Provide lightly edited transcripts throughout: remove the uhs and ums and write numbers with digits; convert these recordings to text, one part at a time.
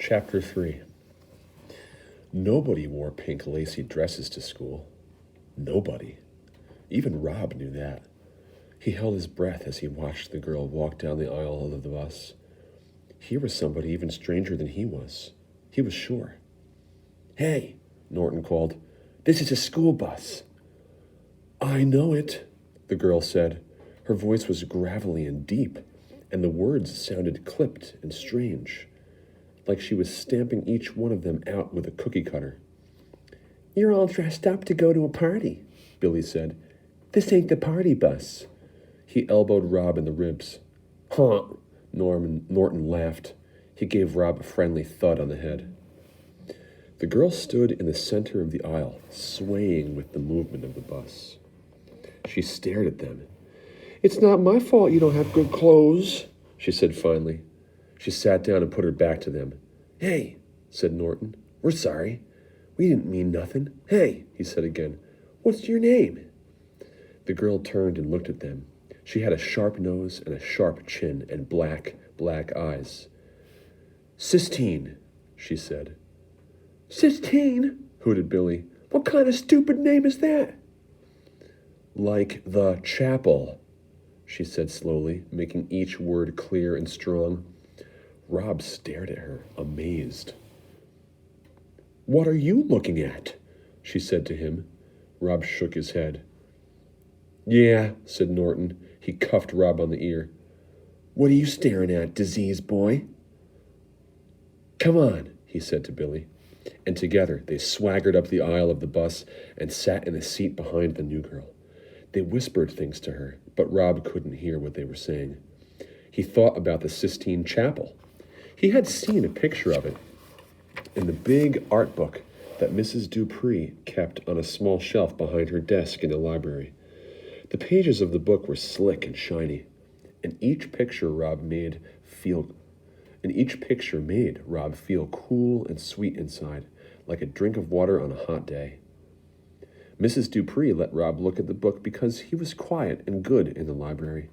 Chapter 3. Nobody wore pink lacy dresses to school. Nobody. Even Rob knew that. He held his breath as he watched the girl walk down the aisle of the bus. Here was somebody even stranger than he was. He was sure. "Hey," Norton called. "This is a school bus." "I know it," the girl said. Her voice was gravelly and deep, and the words sounded clipped and strange, like she was stamping each one of them out with a cookie cutter. "You're all dressed up to go to a party," Billy said. "This ain't the party bus." He elbowed Rob in the ribs. "Huh," Norton laughed. He gave Rob a friendly thud on the head. The girl stood in the center of the aisle, swaying with the movement of the bus. She stared at them. "It's not my fault you don't have good clothes," she said finally. She sat down and put her back to them. "Hey," said Norton. "We're sorry. We didn't mean nothing." "Hey," he said again. "What's your name?" The girl turned and looked at them. She had a sharp nose and a sharp chin and black eyes. "Sistine," she said. "Sistine?" hooted Billy. "What kind of stupid name is that?" "Like the chapel," she said slowly, making each word clear and strong. Rob stared at her, amazed. "What are you looking at?" she said to him. Rob shook his head. "Yeah," said Norton. He cuffed Rob on the ear. "What are you staring at, disease boy?" "Come on," he said to Billy. And together they swaggered up the aisle of the bus and sat in the seat behind the new girl. They whispered things to her, but Rob couldn't hear what they were saying. He thought about the Sistine Chapel. He had seen a picture of it in the big art book that Mrs. Dupree kept on a small shelf behind her desk in the library. The pages of the book were slick and shiny, and each picture made Rob feel cool and sweet inside, like a drink of water on a hot day. Mrs. Dupree let Rob look at the book because he was quiet and good in the library.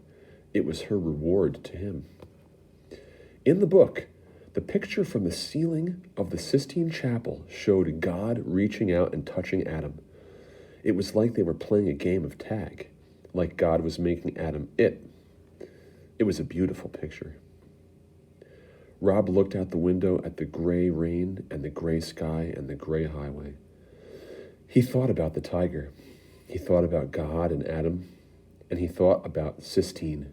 It was her reward to him. In the book, the picture from the ceiling of the Sistine Chapel showed God reaching out and touching Adam. It was like they were playing a game of tag, like God was making Adam it. It was a beautiful picture. Rob looked out the window at the gray rain and the gray sky and the gray highway. He thought about the tiger. He thought about God and Adam, and he thought about Sistine.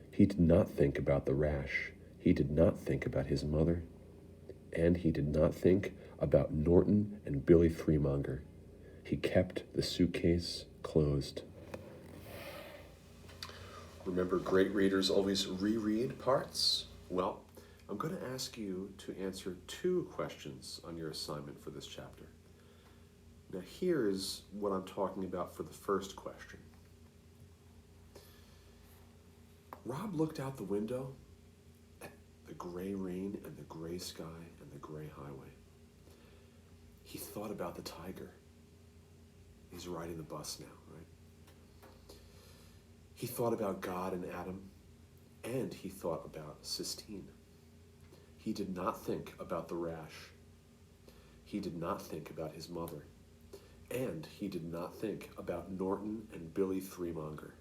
He did not think about the rash. He did not think about his mother. And he did not think about Norton and Billy Threemonger. He kept the suitcase closed. Remember, great readers always reread parts? Well, I'm going to ask you to answer 2 questions on your assignment for this chapter. Now, here's what I'm talking about for the first question. Rob looked out the window at the gray rain and the gray sky and the gray highway. He thought about the tiger. He's riding the bus now, right? He thought about God and Adam, and he thought about Sistine. He did not think about the rash. He did not think about his mother. And he did not think about Norton and Billy Threemonger.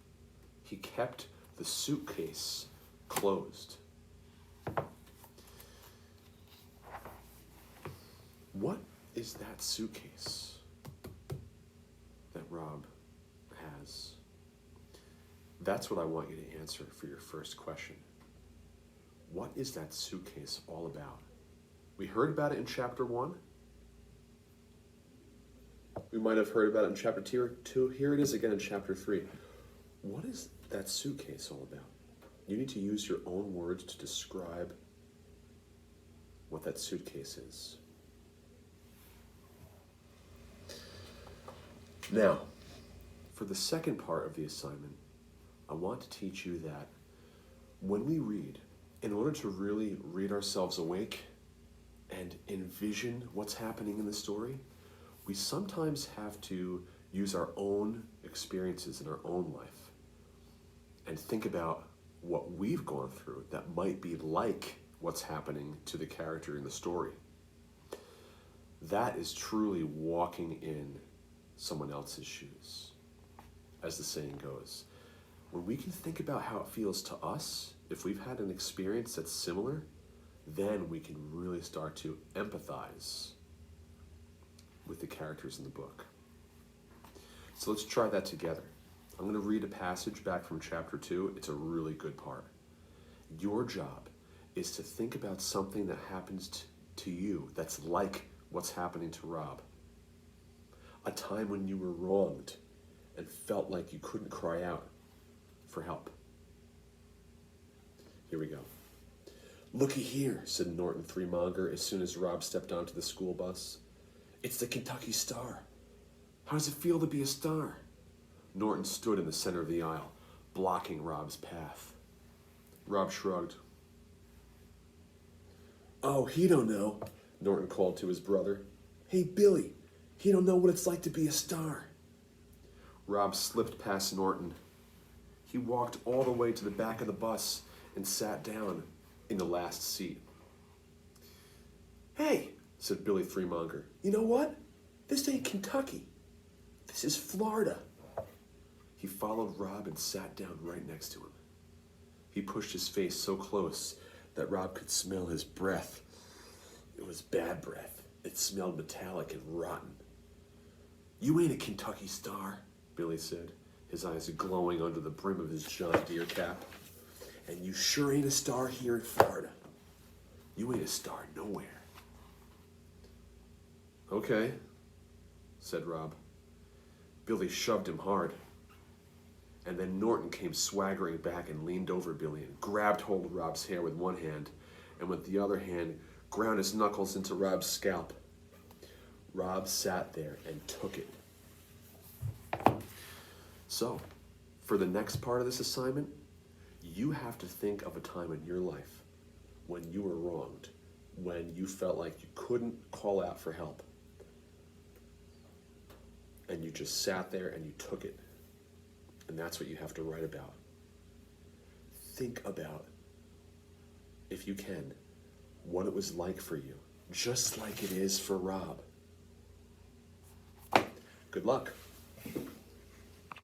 He kept the suitcase closed. What is that suitcase that Rob has? That's what I want you to answer for your first question. What is that suitcase all about? We heard about it in chapter 1. We might have heard about it in chapter 2. Here it is again in chapter 3. What is that suitcase all about? You need to use your own words to describe what that suitcase is. Now, for the second part of the assignment, I want to teach you that when we read, in order to really read ourselves awake and envision what's happening in the story, we sometimes have to use our own experiences in our own life and think about what we've gone through that might be like what's happening to the character in the story. That is truly walking in someone else's shoes, as the saying goes. When we can think about how it feels to us, if we've had an experience that's similar, then we can really start to empathize with the characters in the book. So let's try that together. I'm going to read a passage back from chapter 2. It's a really good part. Your job is to think about something that happens to you that's like what's happening to Rob. A time when you were wronged and felt like you couldn't cry out for help. Here we go. "Looky here," said Norton Threemonger as soon as Rob stepped onto the school bus. "It's the Kentucky Star. How does it feel to be a star?" Norton stood in the center of the aisle, blocking Rob's path. Rob shrugged. "Oh, he don't know," Norton called to his brother. "Hey, Billy, he don't know what it's like to be a star." Rob slipped past Norton. He walked all the way to the back of the bus and sat down in the last seat. "Hey," said Billy Threemonger, "you know what? This ain't Kentucky. This is Florida." He followed Rob and sat down right next to him. He pushed his face so close that Rob could smell his breath. It was bad breath. It smelled metallic and rotten. "You ain't a Kentucky Star," Billy said, his eyes glowing under the brim of his John Deere cap. "And you sure ain't a star here in Florida. You ain't a star nowhere." "Okay," said Rob. Billy shoved him hard. And then Norton came swaggering back and leaned over Billy and grabbed hold of Rob's hair with one hand and with the other hand ground his knuckles into Rob's scalp. Rob sat there and took it. So, for the next part of this assignment, you have to think of a time in your life when you were wronged, when you felt like you couldn't call out for help. And you just sat there and you took it. And that's what you have to write about. Think about, if you can, what it was like for you, just like it is for Rob. Good luck.